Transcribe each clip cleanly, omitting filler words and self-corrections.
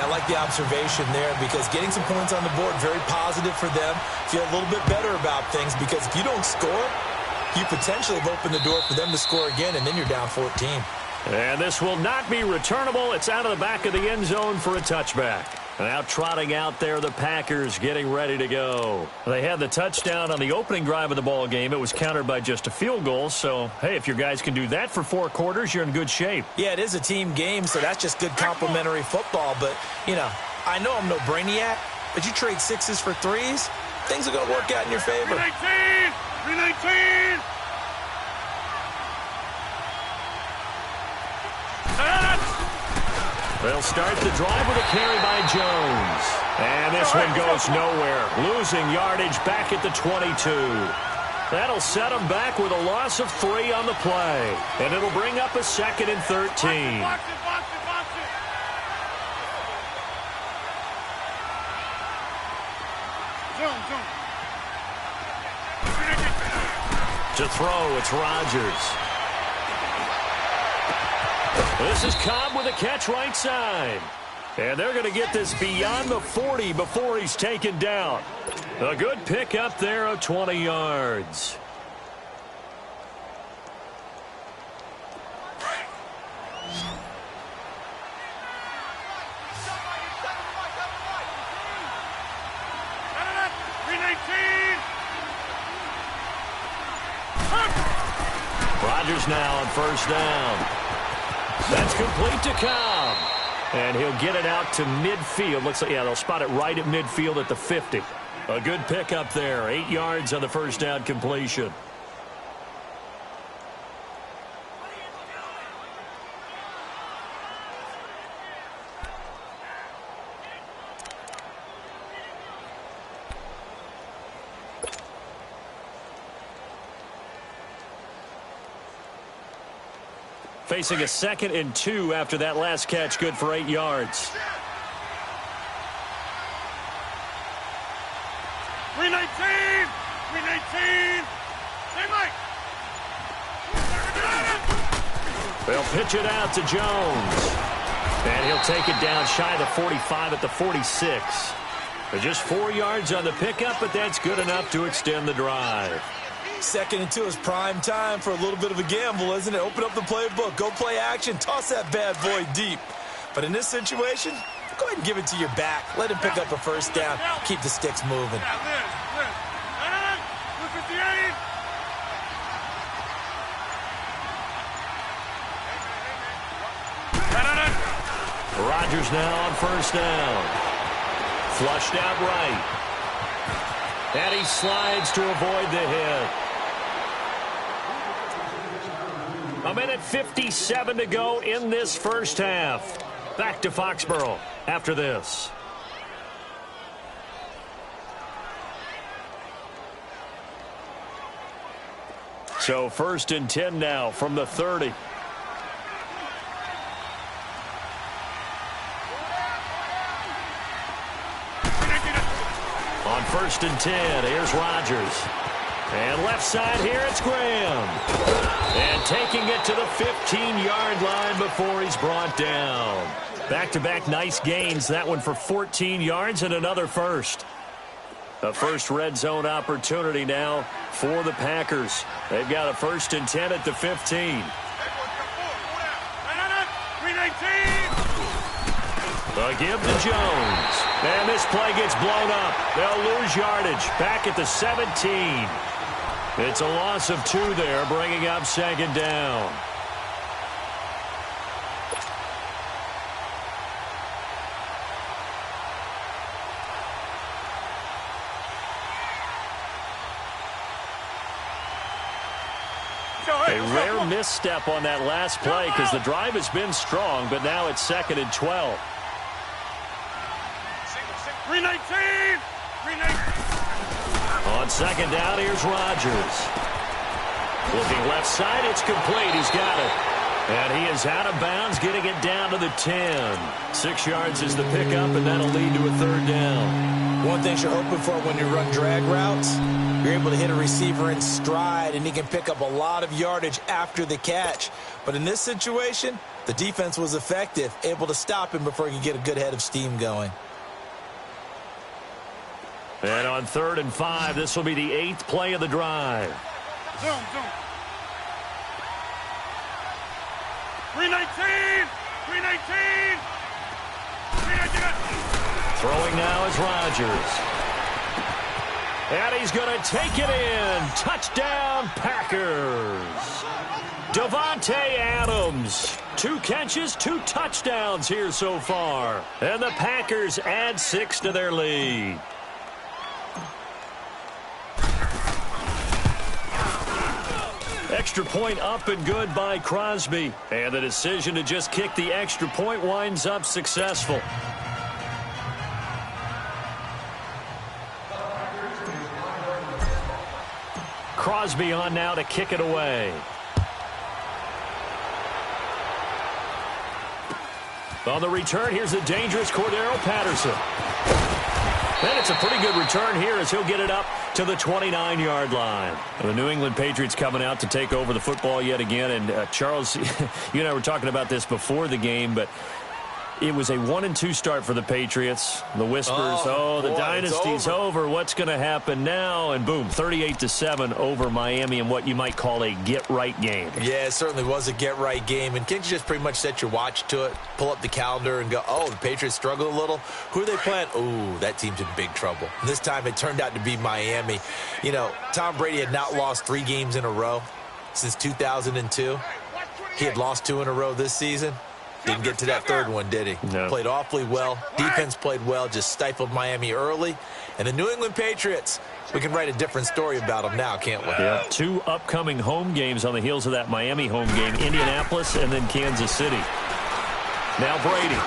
I like the observation there because getting some points on the board, very positive for them. Feel a little bit better about things because if you don't score, you potentially have opened the door for them to score again, and then you're down 14. And this will not be returnable. It's out of the back of the end zone for a touchback. Now trotting out there, the Packers getting ready to go. They had the touchdown on the opening drive of the ball game. It was countered by just a field goal. So, hey, if your guys can do that for 4 quarters, you're in good shape. Yeah, it is a team game, so that's just good complimentary football. But, you know, I know I'm no brainiac, but you trade 6s for 3s, things are going to work out in your favor. 319! 319! They'll start the drive with a carry by Jones. And this one goes nowhere. Losing yardage back at the 22. That'll set them back with a loss of 3 on the play. And it'll bring up a 2nd and 13. Box it, box it, box it. Zoom. To throw, it's Rodgers. This is Cobb with a catch right side. And they're going to get this beyond the 40 before he's taken down. A good pick up there of 20 yards. Rodgers now on first down. That's complete to Cobb. And he'll get it out to midfield. Looks like, yeah, they'll spot it right at midfield at the 50. A good pick up there. 8 yards on the first down completion. Facing a 2nd and 2 after that last catch, good for 8 yards. 319! 319! Hey, Mike! They'll pitch it out to Jones. And he'll take it down shy of the 45 at the 46. They're just 4 yards on the pickup, but that's good enough to extend the drive. 2nd and 2 is prime time for a little bit of a gamble, isn't it? Open up the playbook, go play action, toss that bad boy deep. But in this situation, go ahead and give it to your back. Let him pick up a first down. Keep the sticks moving. Rodgers now on first down. Flushed out right. And he slides to avoid the hit. 1:57 to go in this first half. Back to Foxborough after this. So 1st and 10 now from the 30. On 1st and 10, here's Rodgers. And left side here, it's Graham. And taking it to the 15-yard line before he's brought down. Back-to-back nice gains. That one for 14 yards and another first. A first red zone opportunity now for the Packers. They've got a 1st and 10 at the 15. The give to Jones. And this play gets blown up. They'll lose yardage back at the 17. It's a loss of 2 there, bringing up 2nd down. A rare misstep on that last play because the drive has been strong, but now it's 2nd and 12. 319! 319! On 2nd down, here's Rodgers. Looking left side, it's complete. He's got it. And he is out of bounds, getting it down to the 10. 6 yards is the pickup, and that'll lead to a third down. One thing you're hoping for when you run drag routes, you're able to hit a receiver in stride, and he can pick up a lot of yardage after the catch. But in this situation, the defense was effective, able to stop him before he could get a good head of steam going. And on 3rd and 5, this will be the 8th play of the drive. Zoom. 319. 319. 319. Throwing now is Rodgers. And he's going to take it in. Touchdown, Packers. Davante Adams. 2 catches, 2 touchdowns here so far. And the Packers add 6 to their lead. Extra point up and good by Crosby. And the decision to just kick the extra point winds up successful. Crosby on now to kick it away. On the return, here's the dangerous Cordero Patterson. And it's a pretty good return here as he'll get it up to the 29-yard line. The New England Patriots coming out to take over the football yet again. And Charles, you and I were talking about this before the game, but it was a 1-2 start for the Patriots. The whispers, the dynasty's over. What's going to happen now? And boom, 38-7 over Miami in what you might call a get-right game. Yeah, it certainly was a get-right game. And can't you just pretty much set your watch to it, pull up the calendar, and go, oh, the Patriots struggle a little? Who are they playing? Ooh, that team's in big trouble. This time it turned out to be Miami. You know, Tom Brady had not lost 3 games in a row since 2002. He had lost 2 in a row this season. Didn't get to that 3rd one, did he? No. Played awfully well. Defense played well, just stifled Miami early. And the New England Patriots, we can write a different story about them now, can't we? Yeah, 2 upcoming home games on the heels of that Miami home game, Indianapolis and then Kansas City. Now Brady.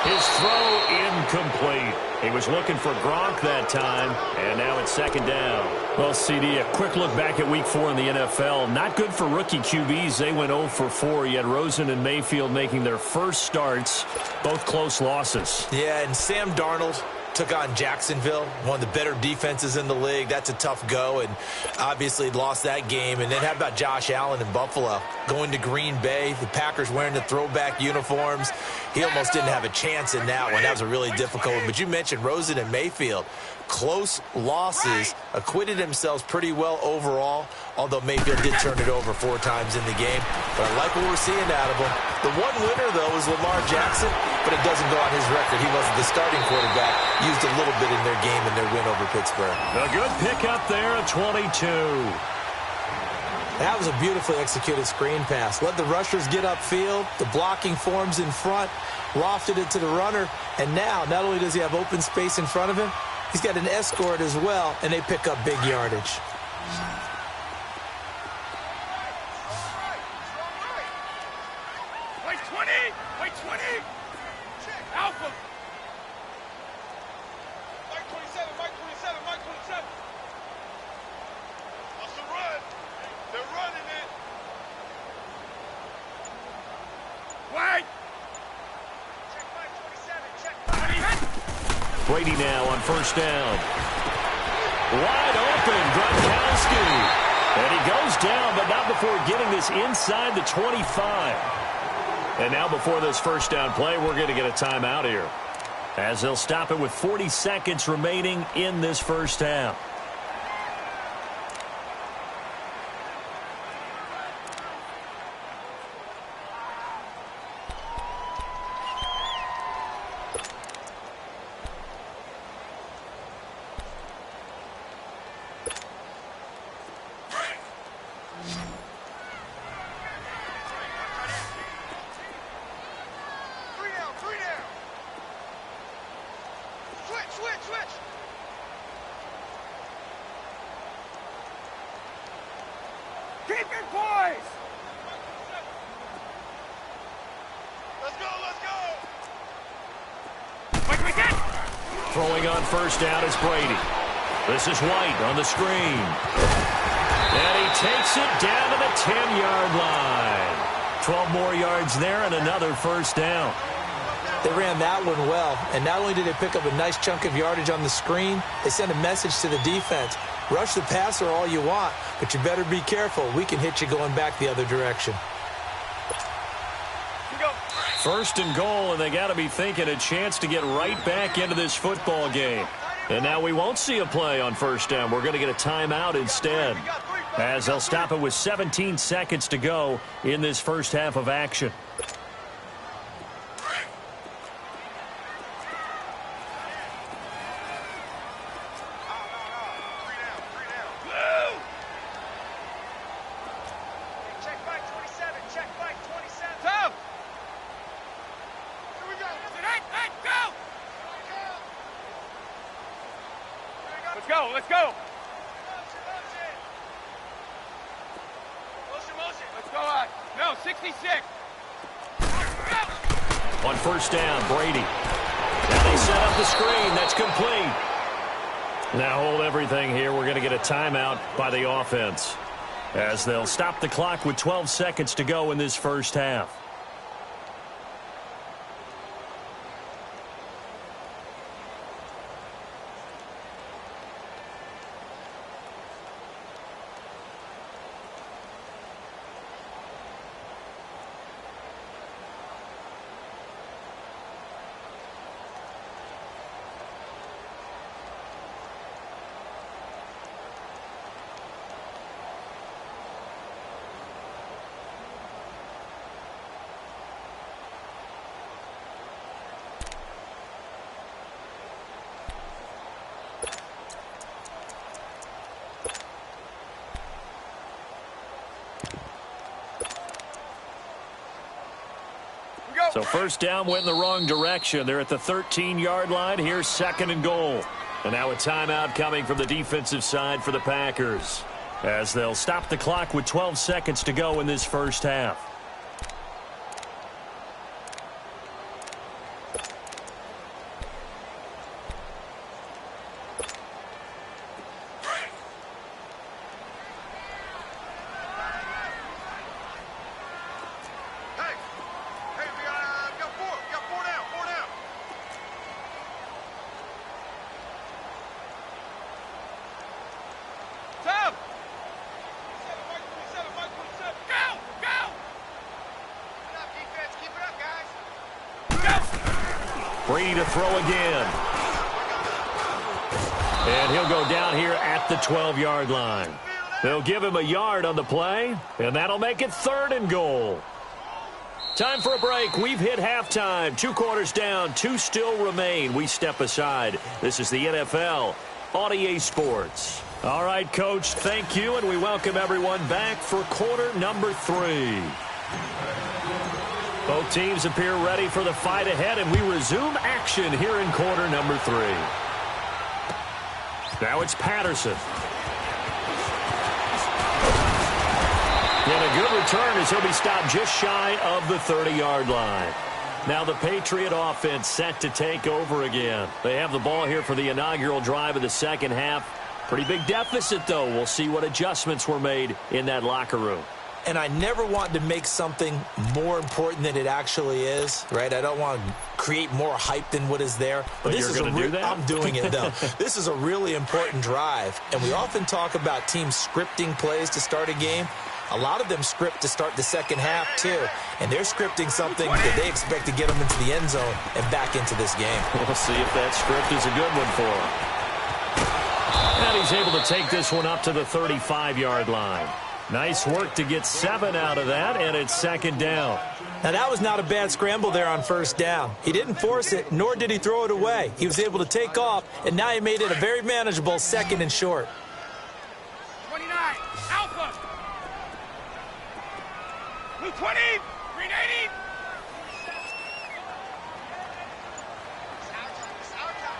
His throw incomplete. He was looking for Gronk that time, and now it's 2nd down. Well, CD, a quick look back at Week 4 in the NFL. Not good for rookie QBs. They went 0 for 4. You had Rosen and Mayfield making their first starts, both close losses. Yeah, and Sam Darnold took on Jacksonville, one of the better defenses in the league. That's a tough go, and obviously lost that game. And then how about Josh Allen in Buffalo? Going to Green Bay, the Packers wearing the throwback uniforms. He almost didn't have a chance in that one. That was a really difficult one. But you mentioned Rosen and Mayfield. Close losses, acquitted themselves pretty well overall, although Mayfield did turn it over 4 times in the game. But I like what we're seeing out of him. The one winner, though, is Lamar Jackson, but it doesn't go on his record. He wasn't the starting quarterback, used a little bit in their game in their win over Pittsburgh. A good pickup there at 22. That was a beautifully executed screen pass. Let the rushers get upfield. The blocking forms in front, lofted it to the runner. And now, not only does he have open space in front of him, he's got an escort as well, and they pick up big yardage. Wait 20. Wait 20. Alpha. Mike 27. Mike 27. Mike 27. That's a run. They're running it. Wait. Check Mike 27. Check Mike. Brady now on 1st down. Wide open, Gronkowski. And he goes down, but not before getting this inside the 25. And now before this 1st down play, we're going to get a timeout here, as they'll stop it with 40 seconds remaining in this 1st half. Switch. Keep it, boys. Let's go. Wait. Throwing on 1st down is Brady. This is White on the screen. And he takes it down to the 10-yard line. 12 more yards there and another first down. They ran that one well, and not only did they pick up a nice chunk of yardage on the screen, they sent a message to the defense. Rush the passer all you want, but you better be careful. We can hit you going back the other direction. First and goal, and they got to be thinking a chance to get right back into this football game. And now we won't see a play on first down. We're going to get a timeout instead, as they'll stop it with 17 seconds to go in this first half of action. Let's go. Let's go on. No, 66. On first down, Brady. Now they set up the screen. That's complete. Now hold everything here. We're going to get a timeout by the offense, as they'll stop the clock with 12 seconds to go in this first half. So first down went in the wrong direction. They're at the 13-yard line. Here's second and goal. And now a timeout coming from the defensive side for the Packers, as they'll stop the clock with 12 seconds to go in this first half. Brady to throw again. And he'll go down here at the 12-yard line. They'll give him a yard on the play, and that'll make it third and goal. Time for a break. We've hit halftime. 2 quarters down, 2 still remain. We step aside. This is the NFL on EA Sports. All right, Coach, thank you, and we welcome everyone back for quarter number 3. Both teams appear ready for the fight ahead, and we resume action here in quarter number 3. Now it's Patterson. And a good return as he'll be stopped just shy of the 30-yard line. Now the Patriot offense set to take over again. They have the ball here for the inaugural drive of the second half. Pretty big deficit, though. We'll see what adjustments were made in that locker room. And I never want to make something more important than it actually is, right? I don't want to create more hype than what is there. But this is going to do that? I'm doing it, though. This is a really important drive. And we often talk about teams scripting plays to start a game. A lot of them script to start the second half, too. And they're scripting something that they expect to get them into the end zone and back into this game. We'll see if that script is a good one for him. And he's able to take this one up to the 35-yard line. Nice work to get 7 out of that, and it's second down. Now, that was not a bad scramble there on first down. He didn't force it, nor did he throw it away. He was able to take off, and now he made it a very manageable second and short. 29, Alpha. Blue 20, green 80.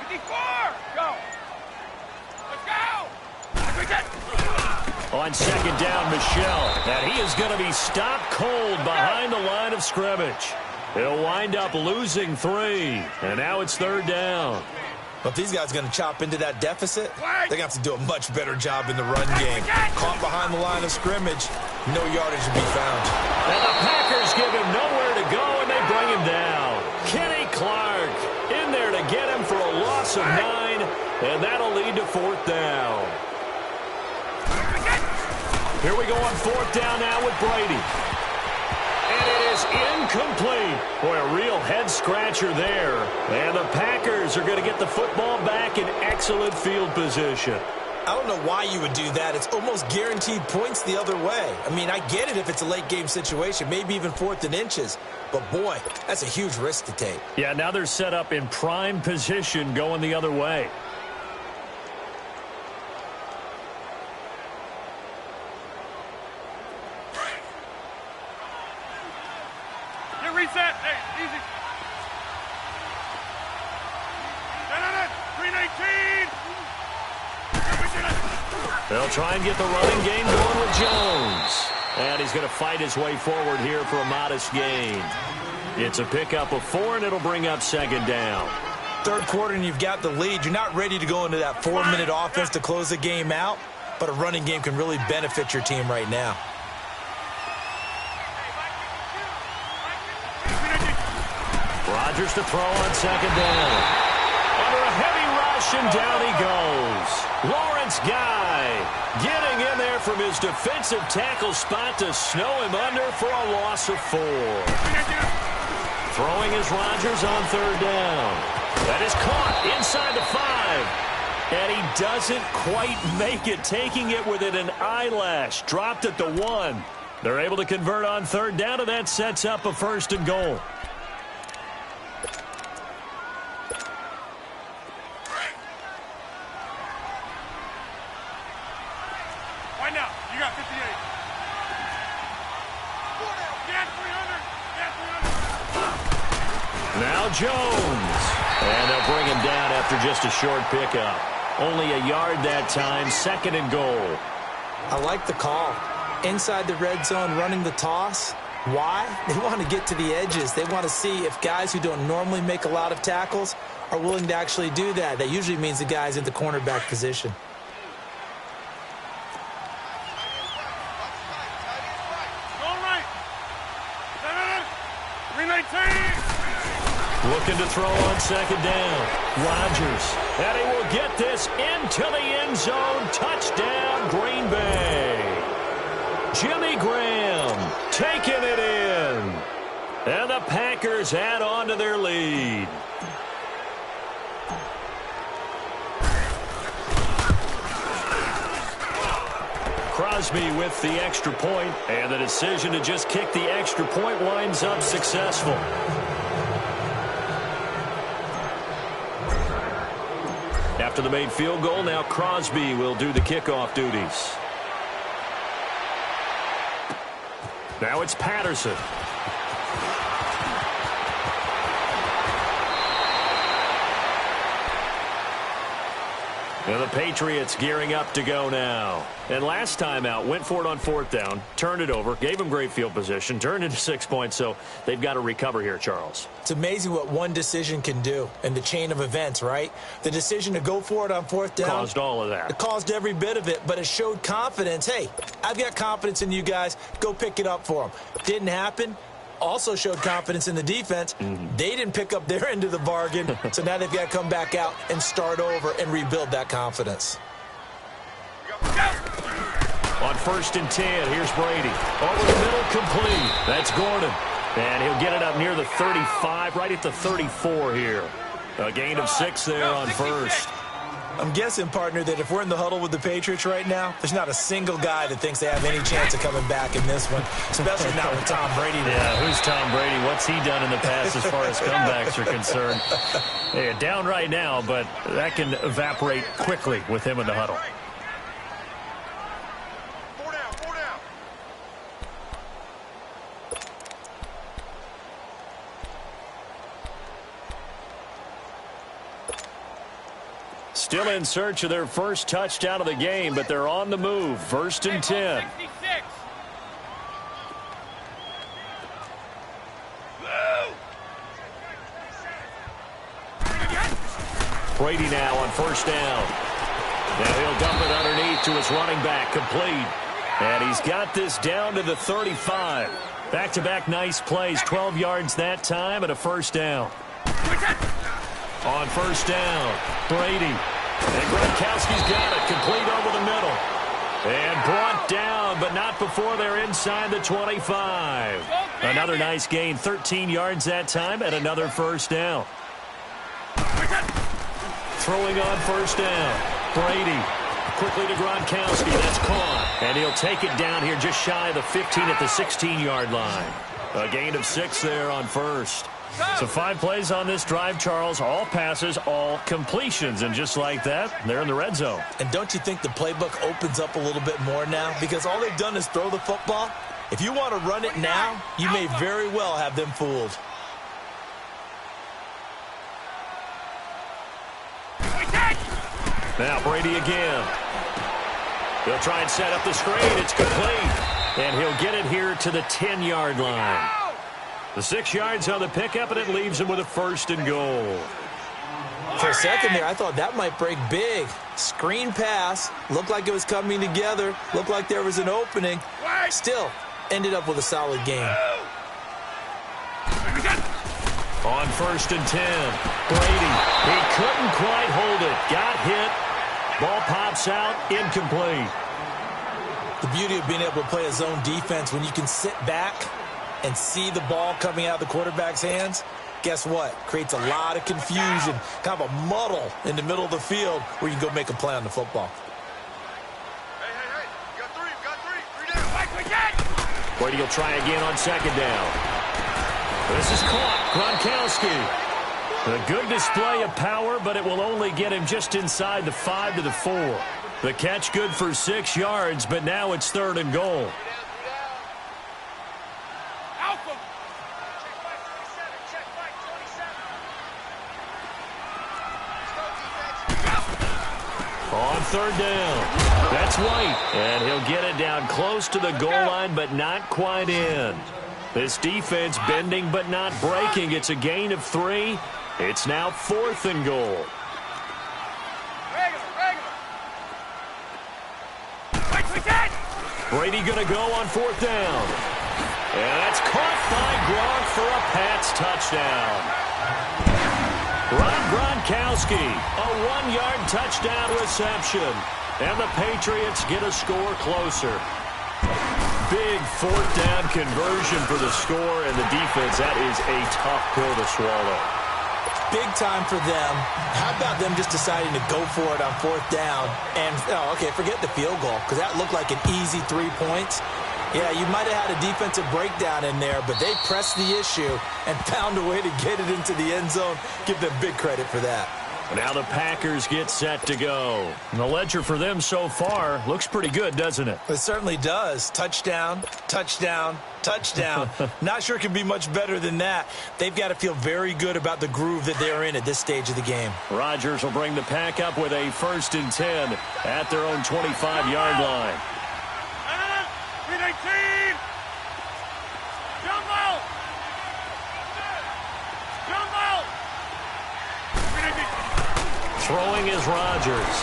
54, go. Let's go. On second down, Michelle. And he is going to be stopped cold behind the line of scrimmage. He'll wind up losing 3. And now it's third down. Well, if these guys are going to chop into that deficit, they're going to have to do a much better job in the run game. Caught behind the line of scrimmage, no yardage to be found. And the Packers give him nowhere to go, and they bring him down. Kenny Clark in there to get him for a loss of 9, and that'll lead to 4th down. Here we go on 4th down now with Brady. And it is incomplete. Boy, a real head-scratcher there. And the Packers are going to get the football back in excellent field position. I don't know why you would do that. It's almost guaranteed points the other way. I mean, I get it if it's a late-game situation, maybe even 4th and inches. But, boy, that's a huge risk to take. Yeah, now they're set up in prime position going the other way. Get reset. Hey, easy. 319. They'll try and get the running game going with Jones. And he's going to fight his way forward here for a modest gain. It's a pickup of 4, and it'll bring up 2nd down. 3rd quarter, and you've got the lead. You're not ready to go into that 4-minute offense to close the game out, but a running game can really benefit your team right now. Rodgers to throw on 2nd down. Under a heavy rush, and down he goes. Lawrence Guy getting in there from his defensive tackle spot to snow him under for a loss of 4. Throwing is Rodgers on 3rd down. That is caught inside the 5. And he doesn't quite make it, taking it within an eyelash. Dropped at the 1. They're able to convert on 3rd down, and that sets up a 1st and goal. Now Jones. And they'll bring him down after just a short pickup. Only a yard that time, 2nd and goal. I like the call. Inside the red zone, running the toss. Why? They want to get to the edges. They want to see if guys who don't normally make a lot of tackles are willing to actually do that. That usually means the guy's in the cornerback position. Looking to throw on 2nd down. Rodgers. And he will get this into the end zone. Touchdown, Green Bay. Jimmy Graham taking it in. And the Packers add on to their lead. Crosby with the extra point, and the decision to just kick the extra point winds up successful. After the made field goal, now Crosby will do the kickoff duties. Now it's Patterson. And the Patriots gearing up to go now. And last time out, went for it on 4th down, turned it over, gave them great field position, turned into 6 points, so they've got to recover here, Charles. It's amazing what one decision can do in the chain of events, right? The decision to go for it on 4th down caused all of that. It caused every bit of it, but it showed confidence. Hey, I've got confidence in you guys. Go pick it up for them. Didn't happen. Also showed confidence in the defense. They didn't pick up their end of the bargain, so now they've got to come back out and start over and rebuild that confidence. On 1st and 10, here's Brady. Over the middle, complete. That's Gordon. And he'll get it up near the 35, right at the 34 here. A gain of 6 there on 1st. I'm guessing, partner, that if we're in the huddle with the Patriots right now, there's not a single guy that thinks they have any chance of coming back in this one, especially not with Tom Brady there. Yeah, who's Tom Brady? What's he done in the past as far as comebacks are concerned? Yeah, down right now, but that can evaporate quickly with him in the huddle. Still in search of their first touchdown of the game, but they're on the move. 1st and 10. Brady now on 1st down. Now he'll dump it underneath to his running back, complete. And he's got this down to the 35. Back-to-back nice plays, 12 yards that time and a first down. On first down, Brady. And Gronkowski's got it, complete over the middle. And brought down, but not before they're inside the 25. Another nice gain, 13 yards that time and another first down. Throwing on first down, Brady. Quickly to Gronkowski, that's caught. And he'll take it down here just shy of the 15 at the 16-yard line. A gain of 6 there on first. So 5 plays on this drive, Charles. All passes, all completions. And just like that, they're in the red zone. And don't you think the playbook opens up a little bit more now? Because all they've done is throw the football. If you want to run it now, you may very well have them fooled. Now Brady again. He'll try and set up the screen. It's complete. And he'll get it here to the 10-yard line. The 6 yards on the pickup, and it leaves him with a first and goal. For a second there, I thought that might break big. Screen pass. Looked like it was coming together. Looked like there was an opening. Still, ended up with a solid game. On first and 10, Brady. He couldn't quite hold it. Got hit. Ball pops out, incomplete. The beauty of being able to play a zone defense, when you can sit back and see the ball coming out of the quarterback's hands, guess what? Creates a lot of confusion, kind of a muddle in the middle of the field where you can go make a play on the football. Hey. You got three down. Brady will try again on second down. This is caught. Gronkowski. A good display of power, but it will only get him just inside the 5 to the 4. The catch good for 6 yards, but now it's third and goal. On third down, that's White, and he'll get it down close to the goal line, but not quite in. This defense bending but not breaking. It's a gain of 3. It's now 4th and goal. Brady going to go on 4th down. And that's caught by Gronk for a Pats touchdown. Gronkowski, a 1-yard touchdown reception. And the Patriots get a score closer. Big 4th down conversion for the score, and the defense, that is a tough pill to swallow. Big time for them. How about them just deciding to go for it on 4th down? And, forget the field goal, because that looked like an easy 3 points. Yeah, you might have had a defensive breakdown in there, but they pressed the issue and found a way to get it into the end zone. Give them big credit for that. Now the Packers get set to go. And the ledger for them so far looks pretty good, doesn't it? It certainly does. Touchdown, touchdown, touchdown. Not sure it can be much better than that. They've got to feel very good about the groove that they're in at this stage of the game. Rodgers will bring the pack up with a 1st and 10 at their own 25-yard line. 319! Jumbo! Throwing is Rodgers.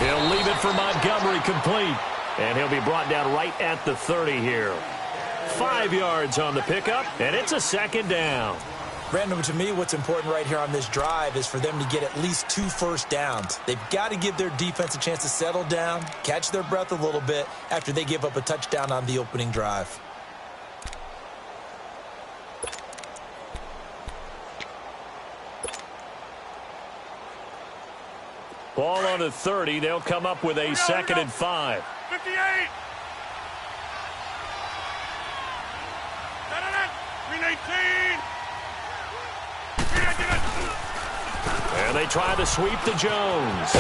He'll leave it for Montgomery, complete. And he'll be brought down right at the 30 here. 5 yards on the pickup, and it's a 2nd down. Brandon, to me, what's important right here on this drive is for them to get at least 2 first downs. They've got to give their defense a chance to settle down, catch their breath a little bit after they give up a touchdown on the opening drive. Ball on the 30. They'll come up with a 2nd and 5. 58! 319! And they try to sweep to Jones.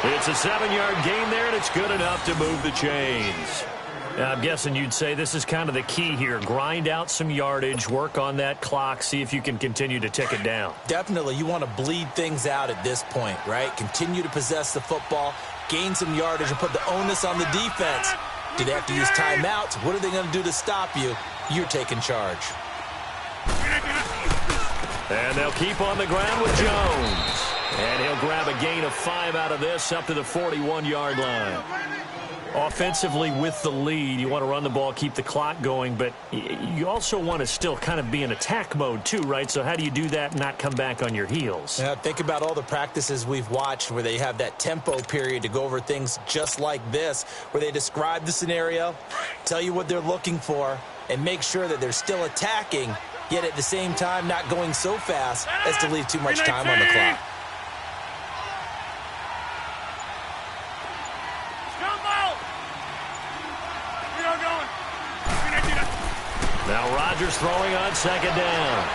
It's a 7-yard gain there, and it's good enough to move the chains. Now, I'm guessing you'd say this is kind of the key here. Grind out some yardage, work on that clock, see if you can continue to tick it down. Definitely. You want to bleed things out at this point, right? Continue to possess the football, gain some yardage, and put the onus on the defense. Do they have to use timeouts? What are they going to do to stop you? You're taking charge. And they'll keep on the ground with Jones. And he'll grab a gain of 5 out of this up to the 41-yard line. Offensively with the lead, you want to run the ball, keep the clock going, but you also want to still kind of be in attack mode too, right? So how do you do that and not come back on your heels? Yeah, think about all the practices we've watched where they have that tempo period to go over things just like this, where they describe the scenario, tell you what they're looking for, and make sure that they're still attacking, yet at the same time not going so fast as to leave too much time on the clock. Now Rodgers throwing on second down.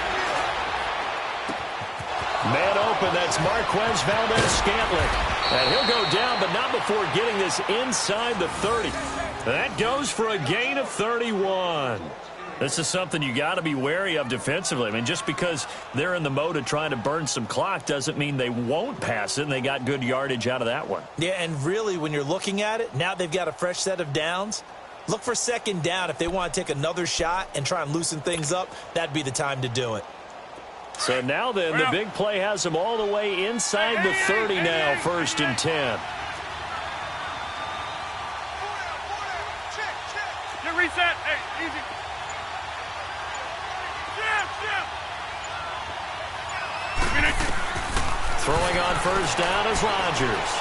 Man open, that's Marquez Valdez-Scantling. And he'll go down, but not before getting this inside the 30. That goes for a gain of 31. This is something you got to be wary of defensively. I mean, just because they're in the mode of trying to burn some clock doesn't mean they won't pass it, and they got good yardage out of that one. Yeah, and really, when you're looking at it, now they've got a fresh set of downs. Look for second down. If they want to take another shot and try and loosen things up, that'd be the time to do it. So now then, the big play has them all the way inside the 30 now, 1st and 10. Get reset. Hey, easy. Throwing on 1st down is Rodgers.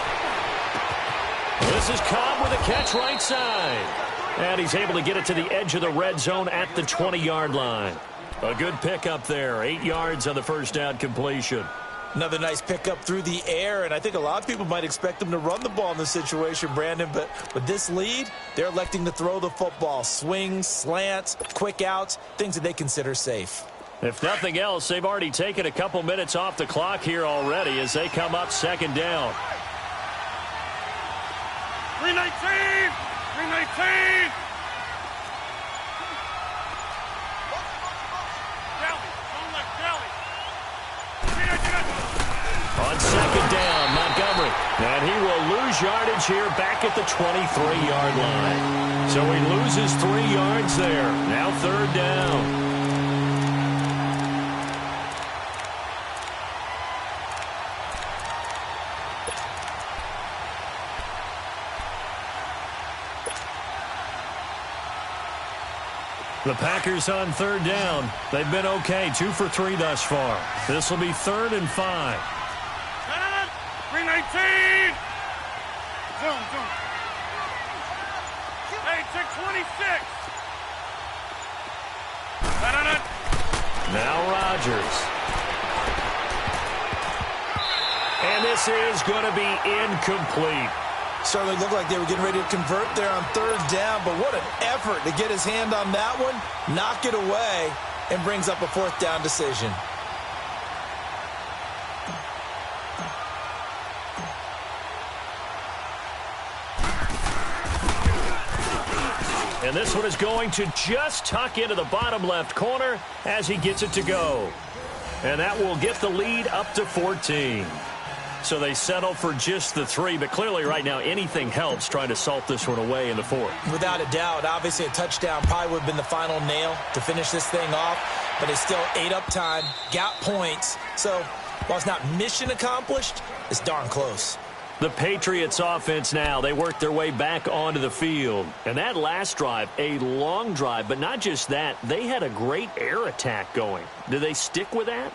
This is Cobb with a catch right side. And he's able to get it to the edge of the red zone at the 20-yard line. A good pickup there. 8 yards on the 1st down completion. Another nice pickup through the air, and I think a lot of people might expect them to run the ball in this situation, Brandon, but with this lead, they're electing to throw the football. Swings, slants, quick outs, things that they consider safe. If nothing else, they've already taken a couple minutes off the clock here already as they come up 2nd down. 319! 319! On 2nd down, Montgomery. And he will lose yardage here back at the 23-yard line. So he loses 3 yards there. Now 3rd down. The Packers on 3rd down. They've been okay, 2 for 3 thus far. This will be 3rd and 5. 319! Zoom. Hey, check 26. Now Rodgers. And this is going to be incomplete. Certainly looked like they were getting ready to convert there on 3rd down, but what an effort to get his hand on that one, knock it away, and brings up a 4th down decision. And this one is going to just tuck into the bottom left corner as he gets it to go. And that will get the lead up to 14. So they settle for just the 3, but clearly right now anything helps trying to salt this one away in the 4th. Without a doubt, obviously a touchdown probably would have been the final nail to finish this thing off, but it's still ate up time, got points. So while it's not mission accomplished, it's darn close. The Patriots offense now, they work their way back onto the field. And that last drive, a long drive, but not just that, they had a great air attack going. Do they stick with that?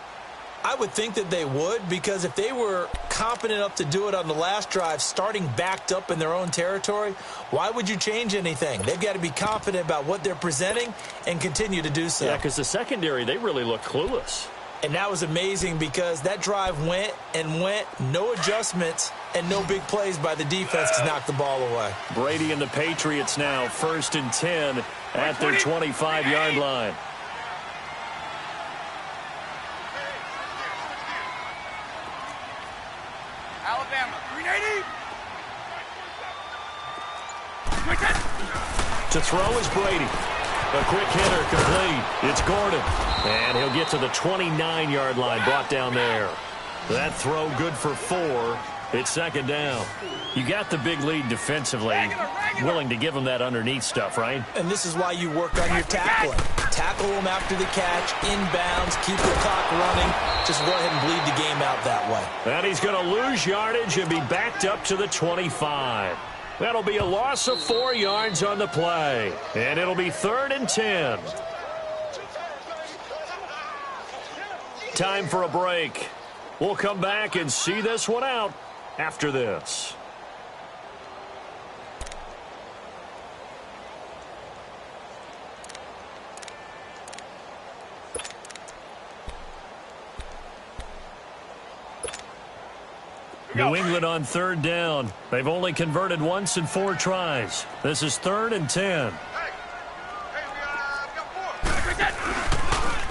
I would think that they would, because if they were confident enough to do it on the last drive, starting backed up in their own territory, why would you change anything? They've got to be confident about what they're presenting and continue to do so. Yeah, because the secondary, they really look clueless. And that was amazing because that drive went and went, no adjustments and no big plays by the defense to knock the ball away. Brady and the Patriots now 1st and 10 at their 25-yard line. Alabama, 380. To throw is Brady. A quick hitter complete. It's Gordon. And he'll get to the 29-yard line, brought down there. That throw good for 4. It's 2nd down. You got the big lead defensively. Willing to give them that underneath stuff, right? And this is why you work on your tackling. Tackle them after the catch, inbounds, keep the clock running. Just go ahead and bleed the game out that way. And he's going to lose yardage and be backed up to the 25. That'll be a loss of 4 yards on the play. And it'll be 3rd and 10. Time for a break. We'll come back and see this one out after this. New England on 3rd down. They've only converted once in 4 tries. This is 3rd and 10.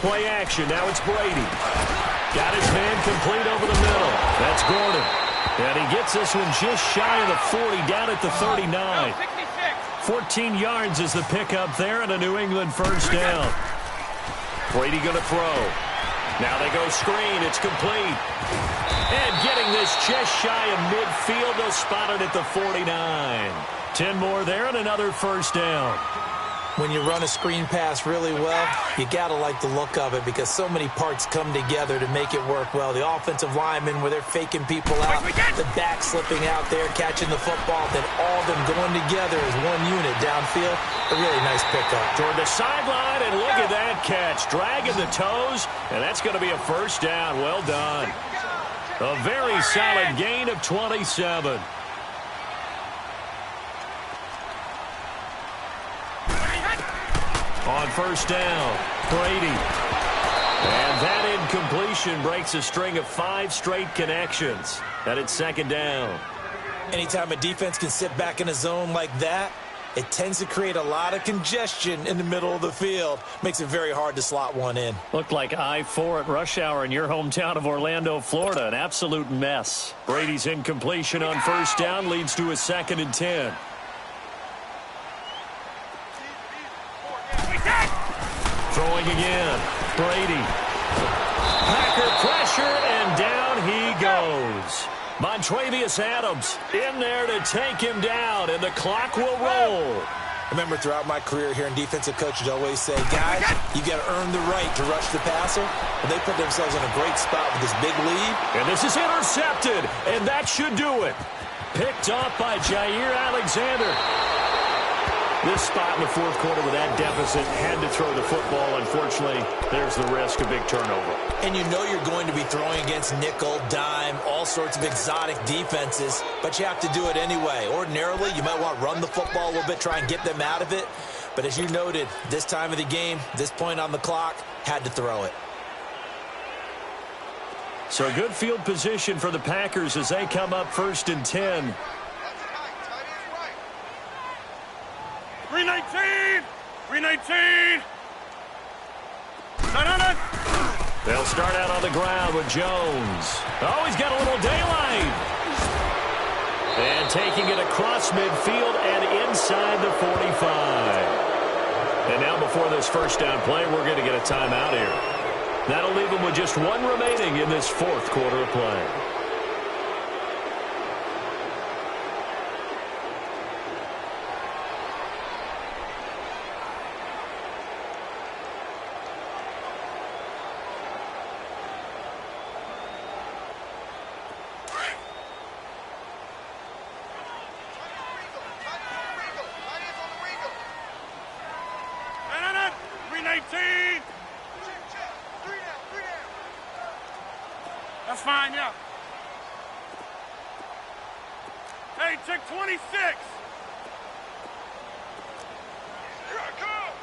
Play action. Now it's Brady. Got his man complete over the middle. That's Gordon. And he gets this one just shy of the 40, down at the 39. 14 yards is the pickup there, and a New England 1st down. Brady going to throw. Now they go screen. It's complete. And getting this just shy of midfield, they'll spot it at the 49. 10 more there and another 1st down. When you run a screen pass really well, you got to like the look of it because so many parts come together to make it work well. The offensive linemen, where they're faking people out, the back slipping out there, catching the football, then all of them going together as one unit downfield. A really nice pickup. Toward the sideline, and look at that catch. Dragging the toes, and that's going to be a 1st down. Well done. A very solid gain of 27. On 1st down, Brady. And that incompletion breaks a string of 5 straight connections. And it's 2nd down. Anytime a defense can sit back in a zone like that, it tends to create a lot of congestion in the middle of the field. Makes it very hard to slot one in. Looked like I-4 at rush hour in your hometown of Orlando, Florida. An absolute mess. Brady's incompletion on 1st down leads to a 2nd and 10. Throwing again. Brady. Packer pressure, and down he goes. Montrevious Adams in there to take him down, and the clock will roll. I remember throughout my career hearing defensive coaches always say, guys, you got to earn the right to rush the passer. And they put themselves in a great spot with this big lead. And this is intercepted, and that should do it. Picked off by Jair Alexander. This spot in the 4th quarter with that deficit, had to throw the football. Unfortunately, there's the risk of big turnover. And you know you're going to be throwing against nickel, dime, all sorts of exotic defenses, but you have to do it anyway. Ordinarily, you might want to run the football a little bit, try and get them out of it. But as you noted, this time of the game, this point on the clock, had to throw it. So good field position for the Packers as they come up 1st and 10. 319! 319! They'll start out on the ground with Jones. Oh, he's got a little daylight. And taking it across midfield and inside the 45. And now before this 1st down play, we're going to get a timeout here. That'll leave them with just 1 remaining in this 4th quarter of play. That's fine, yeah. Hey, check 26. Here I come.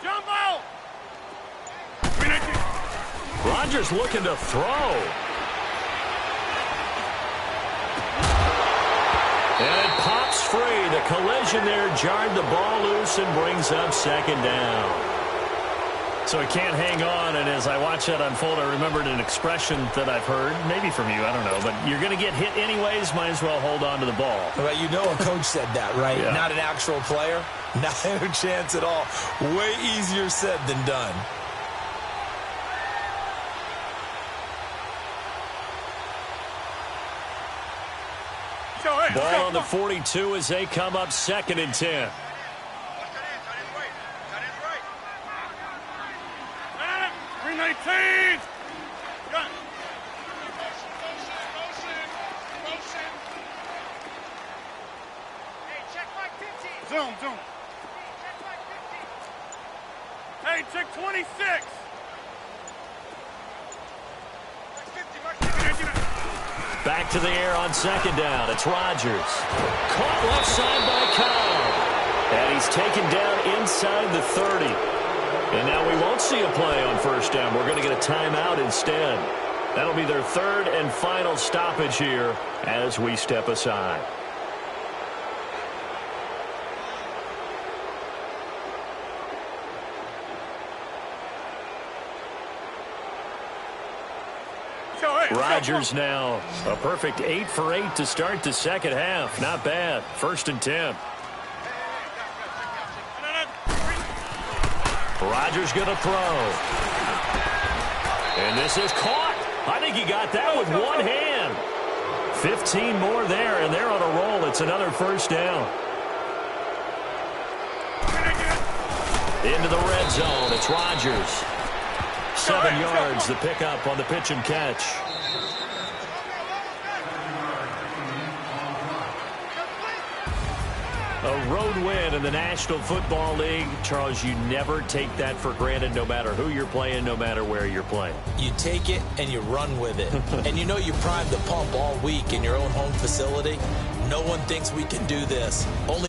Jumbo. 319. Rodgers looking to throw. And it pops free. The collision there jarred the ball loose and brings up 2nd down. So he can't hang on, and as I watch that unfold, I remembered an expression that I've heard, maybe from you, I don't know, but you're going to get hit anyways, might as well hold on to the ball. Well, you know a coach said that, right? Yeah. Not an actual player. Not a chance at all. Way easier said than done. Ball on the 42 as they come up 2nd and 10. Motion 19! Gun. Zoom, zoom. Hey, check 26! Back to the air on second down. It's Rodgers. Caught left side by Cobb. And he's taken down inside the 30. And now we won't see a play on first down. We're going to get a timeout instead. That'll be their third and final stoppage here as we step aside. Rodgers now a perfect 8 for 8 to start the second half. Not bad. 1st and 10. Rodgers going to throw. And this is caught. I think he got that with one hand. 15 more there, and they're on a roll. It's another first down. Into the red zone. It's Rodgers. 7 yards, the pickup on the pitch and catch. A road win in the National Football League. Charles, you never take that for granted no matter who you're playing, no matter where you're playing. You take it and you run with it. And you know you primed the pump all week in your own home facility. No one thinks we can do this. Only